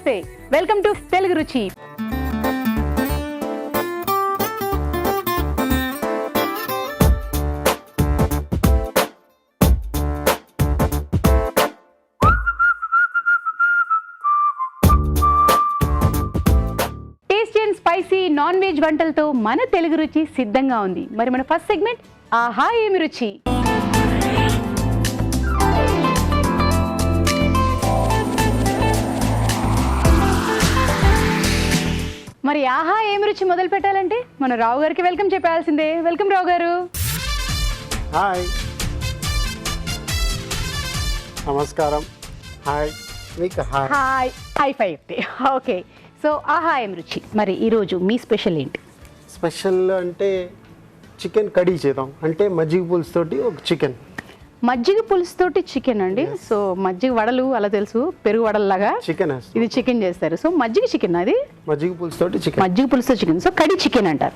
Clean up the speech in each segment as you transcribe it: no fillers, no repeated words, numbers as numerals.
నమస్తే, welcome to Telugu రుచి. Tasty and spicy non veg వంటలతో మన తెలుగు రుచి సిద్ధంగా ఉంది. మరి మన ఫస్ట్ సెగ్మెంట్ ఆహా ఏమి రుచి. మరి ఆహా ఏమి రుచి మొదలు పెట్టాలంటే మన రావు గారికి వెల్కమ్ చెప్పాల్సిందే. వెల్కమ్ రావు గారు. హాయ్, నమస్కారం. హాయ్ మీకు hi. Hi hi five. Okay, so ఆహా ఏమి రుచి. మరి ఈరోజు మీ స్పెషల్ ఏంటి? స్పెషల్ అంటే చికెన్ కర్రీ చేద్దాం. అంటే మజ్జిగ పులుసు తోటి ఒక చికెన్. మజ్జిగ పులుసు తోటి చికెన్ అండి. సో మజ్జిగ వడలు అలా తెలుసు, పెరుగు వడల్లాగా చికెన్ ఇది చికెన్ చేస్తారు. సో మజ్జిగ చికెన్, అది మజ్జిగ పులుసు తోటి చికెన్. మజ్జిగ పులుసు చికెన్, సో కడీ చికెన్ అంటారు.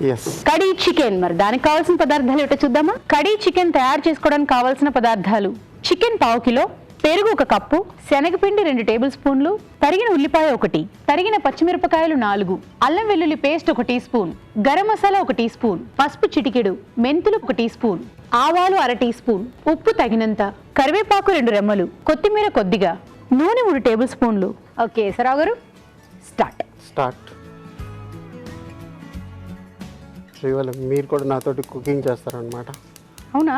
కడీ చికెన్. మరి దానికి కావాల్సిన పదార్థాలు ఏమిటో చూద్దామా. కడీ చికెన్ తయారు చేసుకోవడానికి కావాల్సిన పదార్థాలు: చికెన్ 1/2 కిలో, పెరుగు 1 కప్పు, శనగపిండి 2 టేబుల్ స్పూన్లు, తరిగిన ఉల్లిపాయ 1, తరిగిన పచ్చిమిరపకాయలు 4, అల్లం వెల్లుల్లి paste 1 teaspoon, garam masala 1 teaspoon, పసుపు చిటికెడు, మెంతులు 1 టీ స్పూన్, ఆవాలు 1/2 టీ స్పూన్, ఉప్పు తగినంత, కరివేపాకు 2 రెమ్మలు, కొత్తిమీర కొద్దిగా, నూనె 3 టేబుల్ స్పూన్లు. ఓకే సరావు గారు, స్టార్ట్. ఇవాళ మీరు కూడా నాతోటి కుకింగ్ చేస్తారనమాట. అవునా?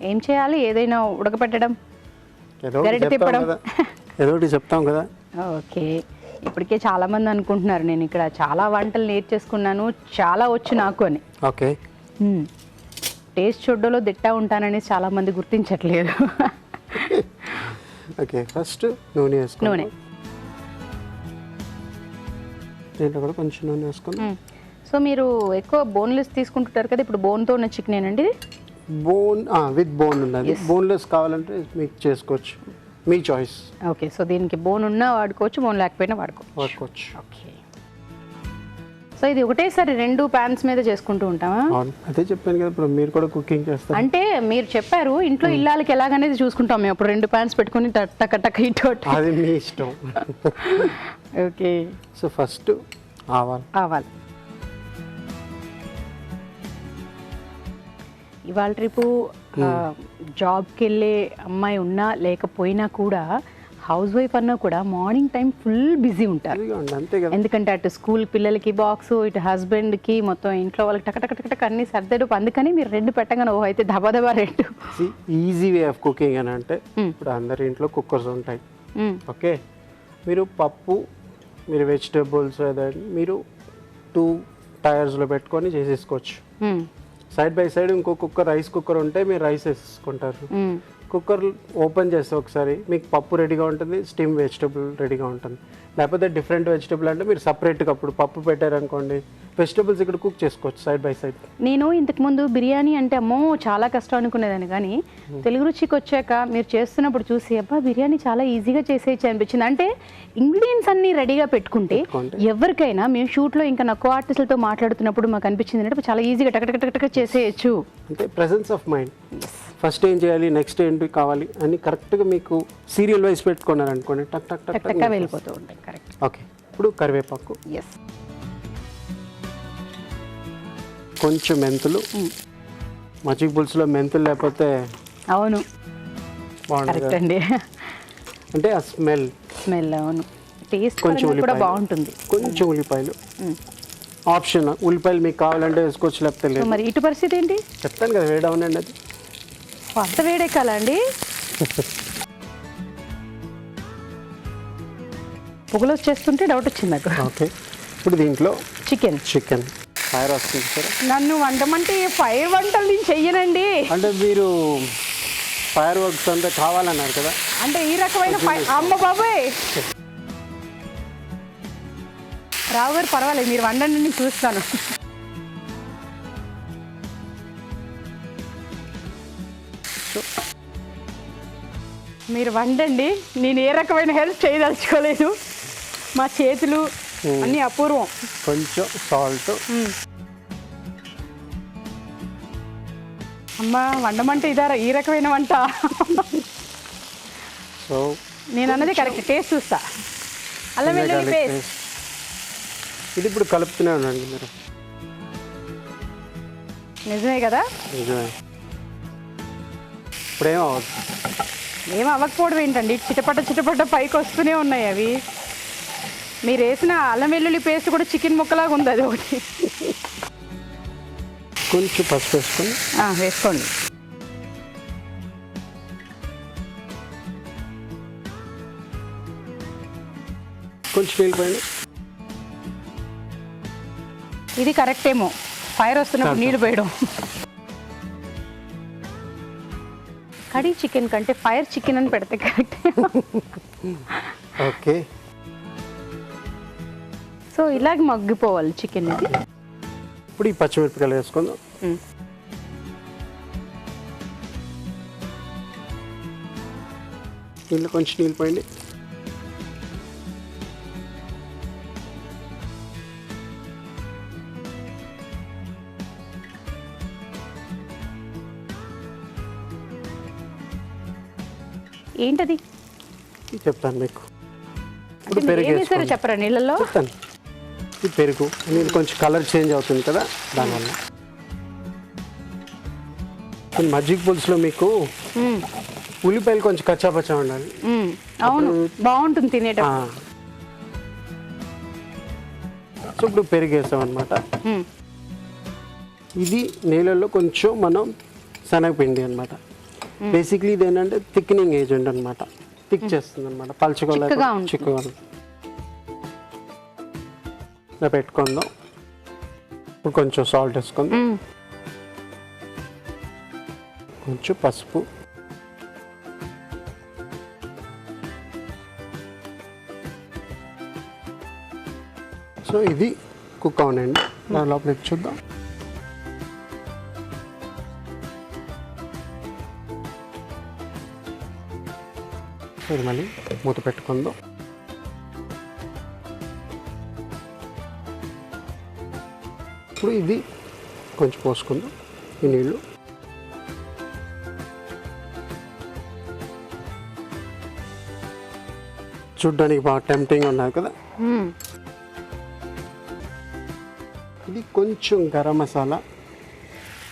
ఏం చేయాలి? ఏదైనా ఉడకపెట్టడం, గరిటె తిప్పడం, ఏదో ఒకటి చెప్తాం కదా. ఓకే, ఇప్పటికే చాలా మంది అనుకుంటున్నారు నేను ఇక్కడ చాలా వంటలు నేర్చేసుకున్నాను, చాలా వచ్చు నాకు అని. ఓకే, టేస్ట్ చూడడంలో దిట్టా ఉంటానని చాలా మంది గుర్తించట్లేదు. ఓకే, ఫస్ట్ నూనె వేసుకో. నూనె దీంట్లో కూడా కొంచెం నూనె వేసుకొని. సో మీరు ఎక్కువ బోన్లెస్ తీసుకుంటుంటారు కదా, ఇప్పుడు బోన్తో ఉన్న చికెన్ అండి ఇది? బోన్ విత్ బోన్ ఉన్నది. బోన్లెస్ కావాలంటే మీకు చేసుకోవచ్చు, మీ చాయిస్. ఓకే, సో దీనికి బోన్ ఉన్నా వాడుకోవచ్చు, బోన్ లేకపోయినా వాడుకోవచ్చు. ఓకే, సో ఇది ఒకటేసారి 2 ప్యాన్స్ మీద చేసుకుంటూ ఉంటామా? అదే చెప్పాను కదా, ఇప్పుడు మీరు కూడా కుకింగ్ చేస్తారు అంటే మీరు చెప్పారు ఇంట్లో ఇల్లాలకి ఎలాగనేది చూసుకుంటాం మేము. అప్పుడు 2 ప్యాన్స్ పెట్టుకుని టక్ టక్ ఇటు అది మీ ఇష్టం. ఓకే, సో ఫస్ట్ ఆవాలు. ఇవాళ రేపు జాబ్కి వెళ్ళే అమ్మాయి ఉన్నా లేకపోయినా కూడా, హౌస్ వైఫ్ అన్నా కూడా మార్నింగ్ టైం ఫుల్ బిజీ ఉంటారు. ఎందుకంటే అటు స్కూల్ పిల్లలకి బాక్స్, ఇటు హస్బెండ్కి, మొత్తం ఇంట్లో వాళ్ళకి టక్ టక్ టక్ అన్ని సర్దేడు. అందుకని మీరు 2 పెట్టగానే ఓ అయితే దబా 2. ఈజీ వే ఆఫ్ కుకింగ్ అని అంటే, ఇప్పుడు అందరి ఇంట్లో కుక్కర్స్ ఉంటాయి. ఓకే, మీరు పప్పు, మీరు వెజిటేబుల్స్ మీరు 2 టైర్స్లో పెట్టుకొని చేసేసుకోవచ్చు. సైడ్ బై సైడ్ ఇంకో కుక్కర్, రైస్ కుక్కర్ ఉంటే మీరు రైస్ వేసుకుంటారు. కుక్కర్ ఓపెన్ చేస్తే ఒకసారి మీకు పప్పు రెడీగా ఉంటుంది, స్టీమ్ వెజిటబుల్ రెడీగా ఉంటుంది. లేకపోతే డిఫరెంట్ వెజిటబుల్ అంటే మీరు సపరేట్గా అప్పుడు పప్పు పెట్టారనుకోండి, వెజిటబుల్స్ ఇక్కడ కుక్ చేసుకోవచ్చు సైడ్ బై సైడ్. నేను ఇంతకుముందు బిర్యానీ అంటే అమ్మో చాలా కష్టం అనుకునేదాన్ని, కానీ తెలుగు రుచికి వచ్చాక మీరు చేస్తున్నప్పుడు చూసి అబ్బా బిర్యానీ చాలా ఈజీగా చేసేయచ్చు అనిపించింది. అంటే ఇంగ్రీడియంట్స్ అన్ని రెడీగా పెట్టుకుంటే ఎవరికైనా, మేము షూట్లో ఇంకా నాకు ఆర్టిస్టులతో మాట్లాడుతున్నప్పుడు మాకు అనిపించింది అంటే చాలా ఈజీగా టక్ చేసేయచ్చు. అంటే ప్రెసెన్స్ ఆఫ్ మైండ్. ఫస్ట్ ఏం చేయాలి, నెక్స్ట్ ఏంటి కావాలి అని కరెక్ట్గా మీకు సీరియల్ వైజ్ పెట్టుకున్నారు అనుకోండి, టక్ టక్ టక్ టక్ వెళ్ళిపోతూ ఉంటాయి. కరెక్ట్. ఓకే, ఇప్పుడు కరివేపాకు, కొంచెం మెంతులు. మజ్జిగ పులుసులో మెంతులు లేకపోతే అవును బాగుంటుంది అంటే ఆ స్మెల్. అవును, టేస్ట్ కొంచెం కూడా బాగుంటుంది. కొంచెం ఉల్లిపాయలు ఆప్షన్. ఉల్లిపాయలు మీకు కావాలంటే వేసుకోవచ్చు, లేకపోతే లేదు. మరి ఇటు పరిస్థితి ఏంటి చెప్తాను కదా, వేడవనండి. అది అంత వేడెక్కాలండి? పొగలు వచ్చేస్తుంటే డౌట్ వచ్చింది నాకు. ఓకే, ఇప్పుడు దీంట్లో చికెన్ ఫైర్ వస్తుంది సార్. నన్ను వంటమంటే ఫైర్ వంటలు నేను చెయ్యనండి. అంటే మీరు ఫైర్ వర్క్స్ అంతా కావాలన్నారు కదా, అంటే ఈ రకమైన అమ్మ బాబాయ్. రావు గారు పర్వాలేదు, మీరు వండండి, నేను చూస్తాను. మీరు వండండి, నేను ఏ రకమైన హెల్ప్ చేయదలుచుకోలేదు. మా చేతులు అన్నీ అపూర్వం. కొంచెం సాల్ట్. అమ్మ వండమంటే ఇదారా ఈ రకమైన వంట? సో నేను అన్నది కరెక్ట్, టేస్ట్ చూస్తా. అల్లం వెల్లుల్లి garlic పేస్ట్. paste. ఇది ఇప్పుడు కలుపుతూనే ఉండండి మీరు. నిజమే కదా? నిజమే. ఇప్పుడేం అవ్వదు. ఏం అవ్వకపోవడం ఏంటండి, చిటపట పైకి వస్తూనే ఉన్నాయి అవి. మీరు వేసిన అల్లం వెల్లుల్లి పేస్ట్ కూడా చికెన్ ముక్కలాగా ఉంది అది ఒకటి. కొంచెం పసుపు వేసుకొని వేసుకోండి. కొంచెం నీళ్ళు పోయండి. ఇది కరెక్ట్ ఏమో, ఫైర్ వస్తున్నప్పుడు నీళ్ళు పోయడం. కడీ చికెన్ కంటే ఫైర్ చికెన్ అని పెడితే కరెక్ట్. ఓకే. సో ఇలాగ మగ్గిపోవాలి చికెన్. ఇది ఇప్పుడు ఈ పచ్చిమిరపకాయలు వేసుకుందాం. దీంట్లో కొంచెం నీళ్ళు పోయండి. ఏంటది చెప్తాను మీకు. ఇప్పుడు ఏం పెరుగు వేసారో వేసుకోండి. చెప్పరా నీళ్ళల్లో? చెప్తాను. ఈ పెరుగు నీళ్ళు కొంచెం కలర్ చేంజ్ అవుతుంది కదా దానివల్ల. మజ్జిగ పులుసులో మీకు ఉల్లిపాయలు కొంచెం కచ్చాపచ్చా ఉండాలి. అవును, బాగుంటుంది తినేటప్పుడు. సో ఇప్పుడు పెరుగు వేసాం అనమాట. ఇది నీళ్ళల్లో కొంచెం మనం శనగపిండి అనమాట. బేసిక్లీ ఇది ఏంటంటే థిక్నింగ్ ఏజెంట్ అనమాట. థిక్ చేస్తుంది అనమాట, చిక్కగా చిక్కగా ఇలా పెట్టుకుందాం. ఇప్పుడు కొంచెం సాల్ట్ వేసుకుందాం, కొంచెం పసుపు, సో ఇది కుక్ అవునండి. దాని లోపల చూద్దాం. ఇది మళ్ళీ మూత పెట్టుకుందాం. ఇప్పుడు ఇది కొంచెం పోసుకుందాం ఈ నీళ్ళు. చూడ్డానికి బాగా టెంప్టింగ్ ఉన్నది కదా. ఇది కొంచెం గరం మసాలా,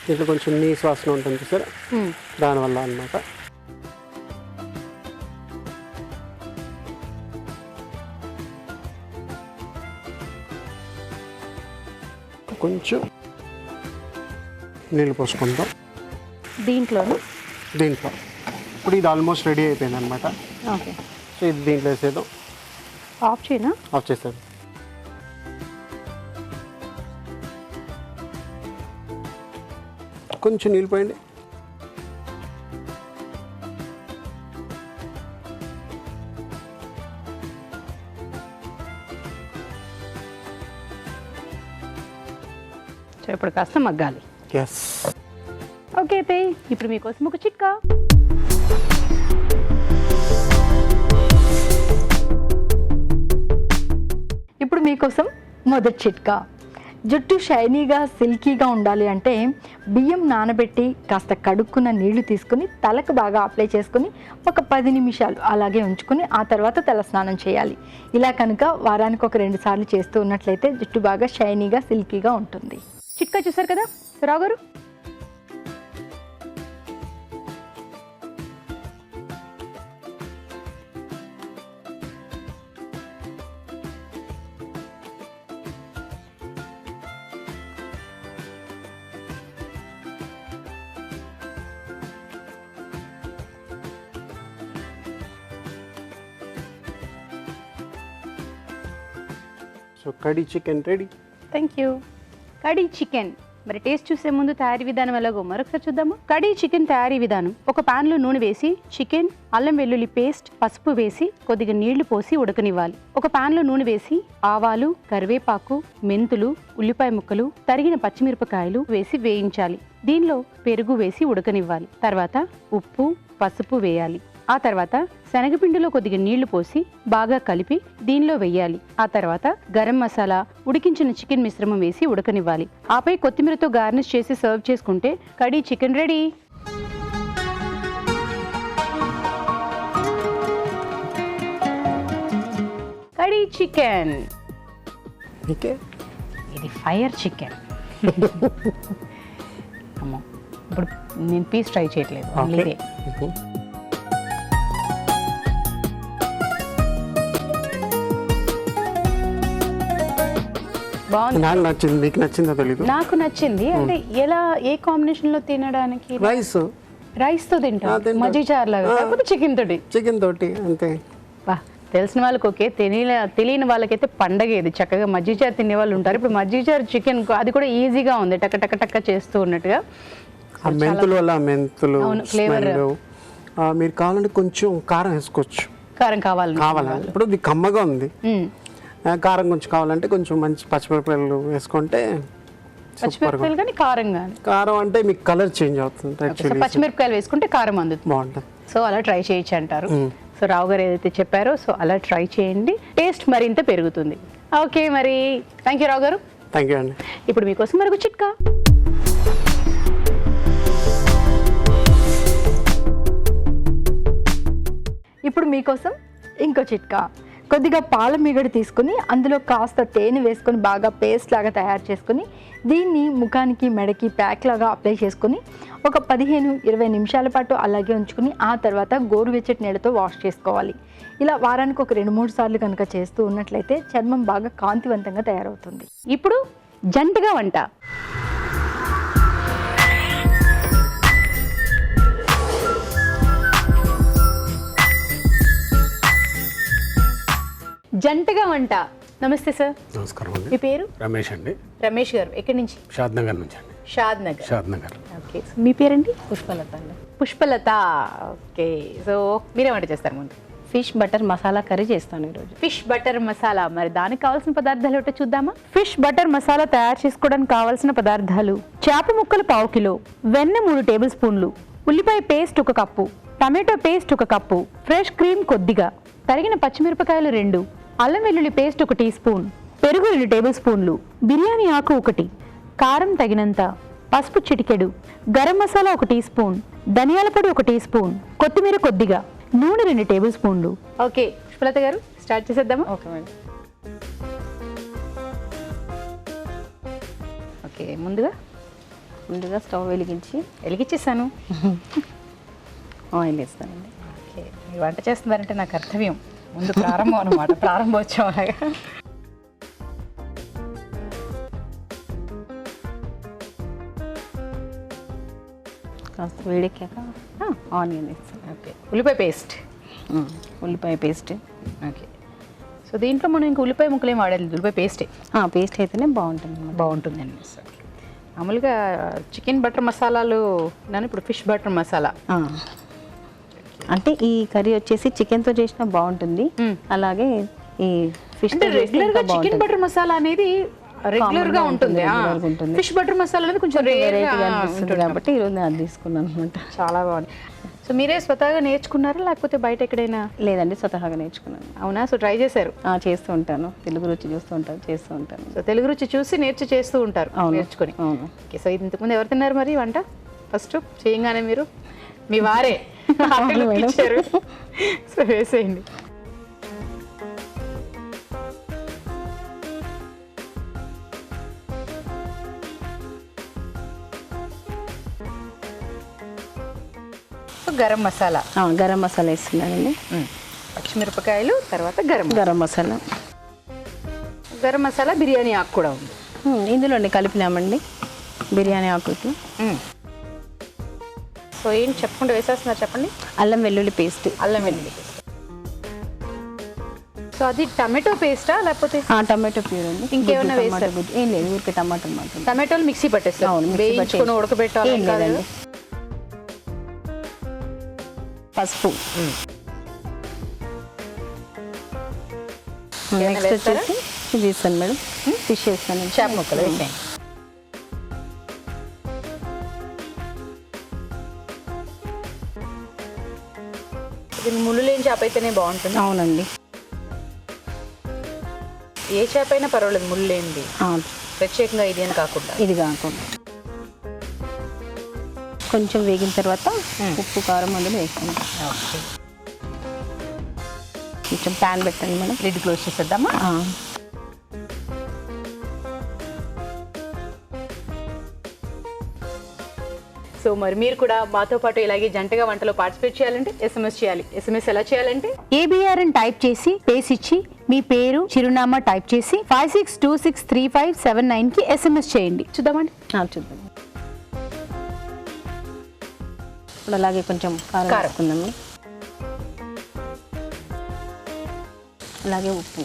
దీంట్లో కొంచెం నీసు వాసన ఉంటుంది సార్, దానివల్ల అన్నమాట. కొంచెం నీళ్ళు పోసుకుందాం దీంట్లో. ఇప్పుడు ఇది ఆల్మోస్ట్ రెడీ అయిపోయింది అనమాట. ఓకే. సో ఇది దీంట్లో వేసేద్దాం. ఆఫ్ చేయనా? ఆఫ్ చేసేద్దాం. కొంచెం నీళ్ళు పోయండి. సో ఇప్పుడు కాస్త మగ్గాలి. ఎస్. ఓకే అయితే ఇప్పుడు మీకోసం ఒక చిట్కా. ఇప్పుడు మీకోసం మొదటి చిట్కా. జుట్టు షైనీగా సిల్కీగా ఉండాలి అంటే బియ్యం నానబెట్టి కాస్త కడుక్కున్న నీళ్లు తీసుకుని తలకు బాగా అప్లై చేసుకుని ఒక 10 నిమిషాలు అలాగే ఉంచుకుని ఆ తర్వాత తల స్నానం చేయాలి. ఇలా కనుక వారానికి ఒక 2 సార్లు చేస్తూ ఉన్నట్లయితే జుట్టు బాగా షైనీగా సిల్కీగా ఉంటుంది. చిట్కా చూసారు కదా సురావు గారు. So khadi chicken ready. Thank you. Khadi chicken మరి టేస్ట్ చూసే ముందు తయారీ విధానం ఎలాగో మరొకసారి చూద్దాము. కడీ చికెన్ తయారీ విధానం: ఒక పాన్ లో నూనె వేసి చికెన్, అల్లం వెల్లుల్లి పేస్ట్, పసుపు వేసి కొద్దిగా నీళ్లు పోసి ఉడకనివ్వాలి. ఒక పాన్ లో నూనె వేసి ఆవాలు, కరివేపాకు, మెంతులు, ఉల్లిపాయ ముక్కలు, తరిగిన పచ్చిమిరపకాయలు వేసి వేయించాలి. దీనిలో పెరుగు వేసి ఉడకనివ్వాలి. తర్వాత ఉప్పు, పసుపు వేయాలి. ఆ తర్వాత శనగపిండిలో కొద్దిగా నీళ్లు పోసి బాగా కలిపి దీనిలో వెయ్యాలి. ఆ తర్వాత గరం మసాలా, ఉడికించిన చికెన్ మిశ్రమం వేసి ఉడకనివ్వాలి. ఆపై కొత్తిమీరతో గార్నిష్ చేసి సర్వ్ చేసుకుంటే khadi chicken ready. Khadi curry chicken. Okay, ఇది ఫైర్ చికెన్. అమ్మో, ఇప్పుడు నేను పీస్ ట్రై చేయట్లేదు, ఓన్లీ ఓకే. ఇదే. బాగుంది, నాకు నచ్చింది, మీకు నచ్చిందో తెలీదు. నాకు నచ్చింది. అంటే ఎలా, ఏ కాంబినేషన్ లో తినడానికి? రైస్, రైస్ తో తింటా, తింటా. మజ్జి చారులాగా, కాకపోతే చికెన్ తోటి. చికెన్ తోటి అంతే. వా, తెలిసిన వాళ్ళకి ఓకే, తెలియని వాళ్ళకైతే పండగ ఇది. చక్కగా మజ్జి చారు తినే వాళ్ళు ఉంటారు. ఇప్పుడు మజ్జి చారు చికెన్, అది కూడా ఈజీగా ఉంది, టక్క టక్క టక్క చేస్తూ ఉన్నట్టుగా. ఆ మెంతులు వల్ల మెంతులు అవును, flavor. smell. మీరు కావాలంటే కొంచెం కారం వేసుకోవచ్చు, కారం కావాలి. ఇప్పుడు ఇది కమ్మగా ఉంది. కారం కొంచెం కావాలంటే కొంచెం మంచి పచ్చిమిరపకాయలు వేసుకుంటే సూపర్గా. పచ్చిమిరపకాయలు కానీ కారం కానీ. కారం అంటే మీకు కలర్ చేంజ్ అవుతుంది సో యాక్చువల్లీ, పచ్చిమిరపకాయలు వేసుకుంటే కారం అందుతుంది. బాగుంటుంది. సో అలా ట్రై చేయొచ్చు అంటారు. సో రావు గారు ఏదైతే చెప్పారో సో అలా ట్రై చేయండి, టేస్ట్ మరింత పెరుగుతుంది. ఓకే, మరి థ్యాంక్ యూ రావు గారు. థ్యాంక్ యూ అండి. ఇప్పుడు మీకోసం మరొక చిట్కా. ఇప్పుడు మీకోసం ఇంకో చిట్కా. కొద్దిగా పాల మీగడ తీసుకుని అందులో కాస్త తేనె వేసుకొని బాగా పేస్ట్ లాగా తయారు చేసుకొని దీన్ని ముఖానికి మెడకి ప్యాక్ లాగా అప్లై చేసుకొని ఒక 15-20 నిమిషాల పాటు అలాగే ఉంచుకుని ఆ తర్వాత గోరువెచ్చటి నీళ్ళతో వాష్ చేసుకోవాలి. ఇలా వారానికి ఒక 2-3 సార్లు కనుక చేస్తూ ఉన్నట్లయితే చర్మం బాగా కాంతివంతంగా తయారవుతుంది. ఇప్పుడు జంటగా వంట. జంటగా వంట. నమస్తే సార్. నమస్కారం అండి. మీ పేరు? రమేష్ అండి. రమేష్ గారు, ఎక్కడి నుంచి? షాద్ నగర్ నుంచి అండి. షాద్ నగర్. షాద్ నగర్. ఓకే, మీ పేరండి? పుష్పలత అండి. పుష్పలత. ఓకే, సో మీరే వంట చేస్తారు ముందు? ఫిష్ బటర్ మసాలా కర్రీ చేస్తాను ఈరోజు. Fish butter masala. మరి దానికి కావాల్సిన పదార్థాలు ఏంటో చూద్దామా? ఫిష్ బటర్ మసాలా తయారు చేసుకోవడానికి కావాల్సిన పదార్థాలు: చేప ముక్కలు 1/2 కిలో, వెన్న 3 టేబుల్ స్పూన్లు, ఉల్లిపాయ paste 1 cup, tomato paste 1 cup, fresh cream కొద్దిగా, తరిగిన పచ్చిమిరపకాయలు 2, అల్లం వెల్లుల్లి పేస్ట్ 1 టీ స్పూన్, పెరుగు 2 టేబుల్ స్పూన్లు, బిర్యానీ ఆకు 1, కారం తగినంత, పసుపు చిటికెడు, గరం మసాలా 1 టీ స్పూన్, ధనియాల పొడి 1 టీ స్పూన్, కొత్తిమీర కొద్దిగా, నూనె 2 టేబుల్ స్పూన్లు. ఓకే పుష్పలత గారు, స్టార్ట్ చేసేద్దామా? Okay madam. ఓకే, ముందుగా స్టవ్ వెలిగించేసాను. ఆయిల్ వేస్తానండి. ఓకే, మీరు వంట చేస్తున్నారంటే నాకు కర్తవ్యం. ముందు ప్రారంభం అనమాట, ప్రారంభోత్సవం అలాగా. కాస్త వేడెక్కాక ఆనియన్ వేస్తాను. ఓకే, ఉల్లిపాయ పేస్ట్. ఉల్లిపాయ పేస్ట్. ఓకే, సో దీంట్లో మనం ఇంకా ఉల్లిపాయ ముక్కలు ఏం వాడాలి, ఉల్లిపాయ పేస్టే. పేస్ట్ అయితేనే బాగుంటుంది అన్నమాట. బాగుంటుందండి. మామూలుగా చికెన్ బటర్ మసాలాలు నన్ను ఇప్పుడు ఫిష్ బటర్ మసాలా. అంటే ఈ కర్రీ వచ్చేసి చికెన్తో చేసినా బాగుంటుంది, అలాగే ఈ ఫిష్ అంటే రెగ్యులర్ గా చికెన్ బటర్ మసాలా అనేది రెగ్యులర్ గా ఉంటుంది. ఉంటుంది. ఫిష్ బటర్ మసాలా అనేది కొంచెం వెరైటీగా అనిపిస్తుంది కాబట్టి ఈరోజు నేను అది తీసుకున్నాను అనమాట. చాలా బాగుంది. సో మీరే స్వతహాగా నేర్చుకున్నారా లేకపోతే బయట ఎక్కడైనా? లేదండి, స్వతహాగా నేర్చుకున్నాను. అవునా? సో ట్రై చేశారు? చేస్తూ ఉంటాను, తెలుగు రుచి చూస్తూ ఉంటాను, చేస్తూ ఉంటాను. సో తెలుగు రుచి చూసి చేస్తూ ఉంటారు, నేర్చుకుని. అవును. ఓకే, సో ఇంతకుముందు ఎవరు తిన్నారు మరి వంట? ఫస్ట్ చేయంగానే మీరు మీ వారే ఇచ్చారు. సో వేసేయండి. గరం మసాలా. గరం మసాలా వేస్తున్నానండి. పచ్చిమిరపకాయలు, తర్వాత గరం మసాలా. గరం మసాలా, బిర్యానీ ఆకు కూడా ఉంది ఇందులోనే కలిపినామండి, బిర్యానీ ఆకుకి. సో ఏంటి చెప్పకుండా వేసేస్తున్నారు, చెప్పండి. అల్లం వెల్లుల్లి పేస్ట్. అల్లం వెల్లుల్లి పేస్ట్. సో అది టమాటో పేస్టా లేకపోతే టమాటో ప్యూర్ అండి. ఇంకేమైనా వేస్తారు? ఏం లేదు, ఊరికే టమాటో మాత్రం. టమాటోలు మిక్సీ పట్టేస్తారు? అవును, మిక్సీ పట్టి వేయించుకొని ఉడకబెట్టాలి లేదండి. పసుపు. నెక్స్ట్ వచ్చేసి ఇది వేస్తాను మేడం, ఫిష్ వేస్తాను. చేప ముక్కలు వేసేయండి. ఇది ముళ్ళు లేని చేప అయితేనే బాగుంటుంది. అవునండి, ఏ చేప అయినా పర్వాలేదు, ముళ్ళు లేనిది. ప్రత్యేకంగా ఇది అని కాకుండా. ఇది కాకుండా కొంచెం వేగిన తర్వాత ఉప్పు కారం అందులో వేస్తాను. కొంచెం ప్యాన్ పెట్టండి మేడం. లిడ్ క్లోజ్ చేసేద్దామా? సో మరి మీరు కూడా మాతో పాటు ఇలాగే జంటగా వంటలో పార్టిసిపేట్ చేయాలంటే SMS చేయాలి. SMS ఎలా చేయాలంటే ABR అని టైప్ చేసి పేస్ ఇచ్చి మీ పేరు చిరునామా టైప్ చేసి 56263579 కి SMS చేయండి. చూద్దామండి. చూద్దాం. ఇప్పుడు అలాగే కొంచెం కారం కారం. వేసుకుందాం. అలాగే ఉప్పు.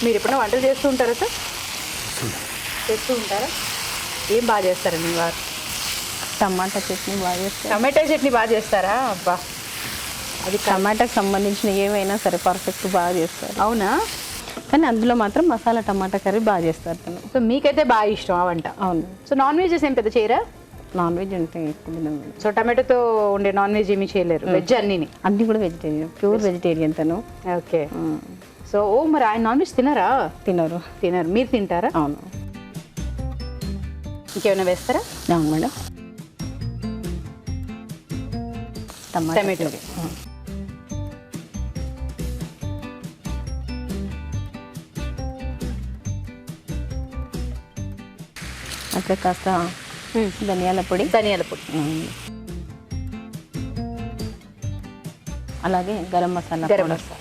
మీరు ఎప్పుడైనా వంటలు చేస్తూ ఉంటారా సార్? చేస్తూ ఉంటారా? ఏం బాగా చేస్తారండి మీ వారు? టమాటా చట్నీ బాగా చేస్తారు. టమాటా చట్నీ బాగా చేస్తారా? అబ్బా, అది టమాటాకి సంబంధించిన ఏమైనా సరే పర్ఫెక్ట్ బాగా చేస్తారు. అవునా? కానీ అందులో మాత్రం మసాలా టమాటా కర్రీ బాగా చేస్తారు తను. సో మీకైతే బాగా ఇష్టం ఆ వంట. అవును. సో నాన్ వెజెస్ ఏం పెద్ద చేయరా? నాన్ వెజ్ అంటే ఎక్కువ తినను మేడం. సో టమాటోతో ఉండే నాన్ వెజ్ ఏమీ చేయలేరు, వెజ్ అన్నీని? అన్నీ కూడా వెజిటేరియన్, ప్యూర్ వెజిటేరియన్ తను. ఓకే. సో మరి ఆయన నాన్ వెజ్ తినరా? తినరు. తినరు. మీరు తింటారా? అవును. ఇంకేమైనా వేస్తారా? అవును మేడం. టమాటో. అట్లా కాస్త ధనియాల పొడి. ధనియాల పొడి. అలాగే గరం మసాలా. గరం మసాలా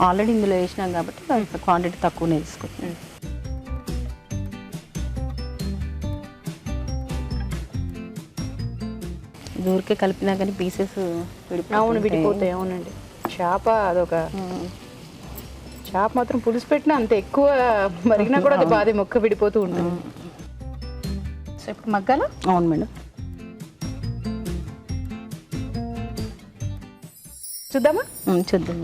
ఆల్రెడీ ఇందులో వేసినాం కాబట్టి క్వాంటిటీ తక్కువనే తీసుకుంటాం. ఊరికే కలిపినా కానీ పీసెస్ అవును, విడిపోతాయి. అవునండి. చేప అదొక చేప మాత్రం పులుసు పెట్టినా అంత ఎక్కువ మరిగినా కూడా అది బాధ మొక్క విడిపోతూ ఉంటుంది. సో ఇప్పుడు మగ్గాల? అవును మేడం. చూద్దామా? చూద్దాం.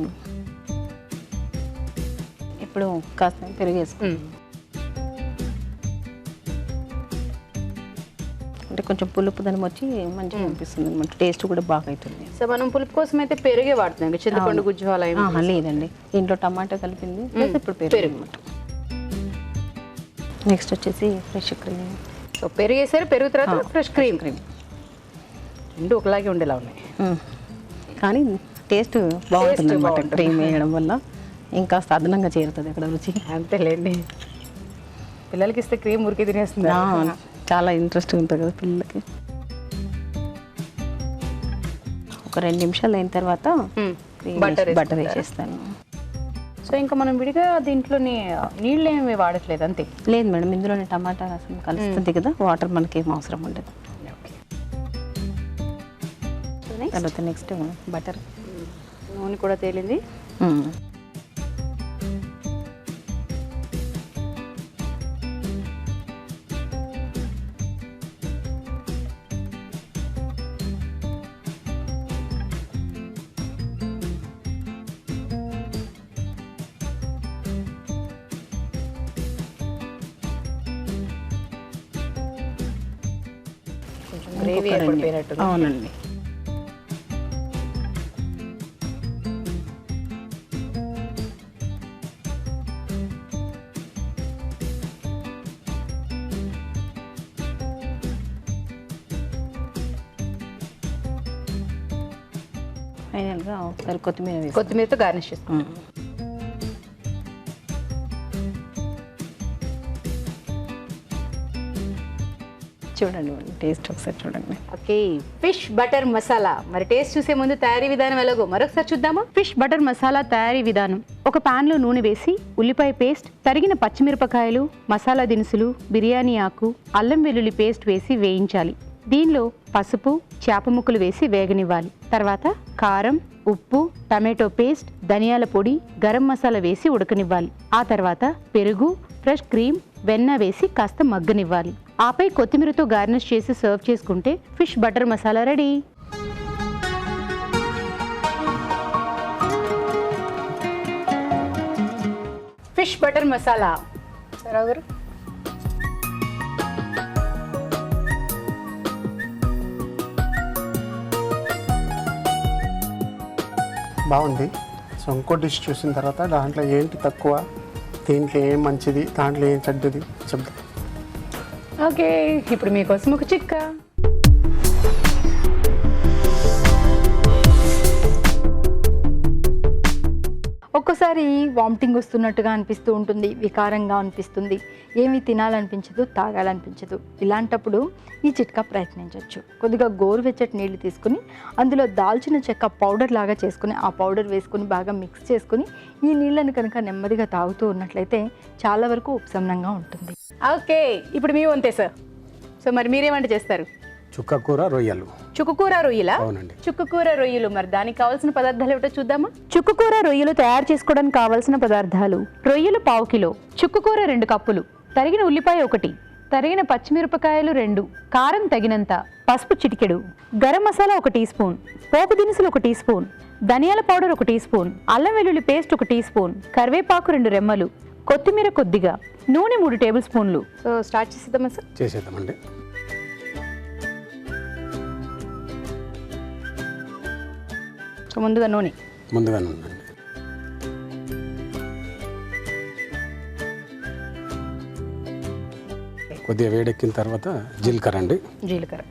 ఇప్పుడు కాస్త పెరుగు వేసుకుంటాం. అంటే కొంచెం పులుపు దాని వచ్చి మంచిగా అనిపిస్తుంది అనమాట. టేస్ట్ కూడా బాగా అవుతుంది. సో మనం పులుపు కోసం అయితే పెరుగే వాడుతున్నాం, చింతపండు గుజ్జు అలా ఏమీ లేదండి. దీంట్లో టమాటా కలిపింది ప్లస్ ఇప్పుడు పెరుగు అనమాట. నెక్స్ట్ వచ్చేసి ఫ్రెష్ క్రీమ్. సో పెరుగు వేసారు, పెరుగు తర్వాత ఫ్రెష్ క్రీమ్. రెండు ఒకలాగే ఉండేలా ఉన్నాయి, కానీ టేస్ట్ బాగుంటుంది అనమాట క్రీమ్ వేయడం వల్ల. ఇంకా అదనంగా చేరుతుంది అక్కడ రుచి. అంతేలేండి. పిల్లలకి ఇస్తే క్రీమ్ ఉరికి తినేస్తుంది. చాలా ఇంట్రెస్ట్ ఉంటుంది కదా పిల్లలకి. ఒక 2 నిమిషాలు అయిన తర్వాత బటర్ వేసేస్తాను. సో ఇంకా మనం విడిగా దీంట్లోని నీళ్ళు ఏమి వాడట్లేదు అంతే? లేదు మేడం, ఇందులోనే టమాటా రసం కలుస్తుంది కదా, వాటర్ మనకి ఏం అవసరం ఉండదు. తర్వాత నెక్స్ట్ బటర్. నూనె కూడా తేలింది. గ్రేవీ ఏర్పడిపోయినట్టు. అవునండి. ఫైనల్గా ఒకసారి కొత్తిమీరతో గార్నిష్ చేస్తాం. చూడండి టేస్ట్ ఒకసారి చూడండి. Okay, fish butter masala. మరి టేస్ట్ చూసే ముందు తయారీ విధానం ఎలాగో మరొకసారి చూద్దామా? ఫిష్ బటర్ మసాలా తయారీ విధానం. ఒక పాన్ లో నూనె వేసి ఉల్లిపాయ పేస్ట్, తరిగిన పచ్చిమిరపకాయలు, మసాలా దినుసులు, బిర్యానీ ఆకు, అల్లం వెల్లుల్లి పేస్ట్ వేసి వేయించాలి. దీనిలో పసుపు, చేప ముక్కలు వేసి వేగనివ్వాలి. తర్వాత కారం, ఉప్పు, టమాటో పేస్ట్, ధనియాల పొడి, గరం మసాలా వేసి ఉడకనివ్వాలి. ఆ తర్వాత పెరుగు, ఫ్రెష్ క్రీమ్, వెన్న వేసి కాస్త మగ్గనివ్వాలి. ఆపై కొత్తిమీరతో గార్నిష్ చేసి సర్వ్ చేసుకుంటే fish butter masala ready. Fish butter masala సరే గారు. బాగుంది. సో ఇంకో డిష్ చూసిన తర్వాత దాంట్లో ఏంటి తక్కువ, దీంట్లో ఏం మంచిది, దాంట్లో ఏం చెడ్డది చెప్తాం. ఓకే, ఇప్పుడు మీకోసం ఒక చిట్కా. ఒక్కోసారి వామిటింగ్ వస్తున్నట్టుగా అనిపిస్తూ ఉంటుంది, వికారంగా అనిపిస్తుంది, ఏమీ తినాలనిపించదు, తాగాలనిపించదు. ఇలాంటప్పుడు ఈ చిట్కా ప్రయత్నించవచ్చు. కొద్దిగా గోరువెచ్చటి నీళ్లు తీసుకుని అందులో దాల్చిన చెక్క పౌడర్ లాగా చేసుకుని ఆ పౌడర్ వేసుకుని బాగా మిక్స్ చేసుకుని ఈ నీళ్ళని కనుక నెమ్మదిగా తాగుతూ ఉన్నట్లయితే చాలా వరకు ఉపశమనంగా ఉంటుంది. ఓకే, ఇప్పుడు మీ వంతే సార్. సో మరి మీరేమంట చేస్తారు? చుక్కకూర రొయ్యలు. చుక్కకూర రొయ్యలా? అవునండి. చుక్కకూర రొయ్యలు. మరి దానికి కావాల్సిన పదార్థాలు ఏమిటో చూద్దామా? చుక్కకూర రొయ్యలు తయారు చేసుకోవడానికి కావాల్సిన పదార్థాలు: రొయ్యలు 1/2 కిలో, చుక్కకూర 2 కప్పులు, తరిగిన ఉల్లిపాయ 1, తరిగిన పచ్చిమిరపకాయలు 2, కారం తగినంత, పసుపు చిటికెడు, గరం మసాలా 1 టీ స్పూన్, పోపు దినుసులు 1 టీ స్పూన్, ధనియాల పౌడర్ 1 టీ స్పూన్, అల్లం వెల్లుల్లి పేస్ట్ 1 టీ స్పూన్, కరివేపాకు 2 రెమ్మలు, కొత్తిమీర కొద్దిగా, నూనె 3 టేబుల్ స్పూన్లు. సో స్టార్ట్ చేసేద్దామా సార్? చేసేద్దామండి. సో ముందుగా నూనె. ముందుగానే ఉందండి. కొద్దిగా వేడెక్కిన తర్వాత జీలకర్ర అండి. జీలకర్ర.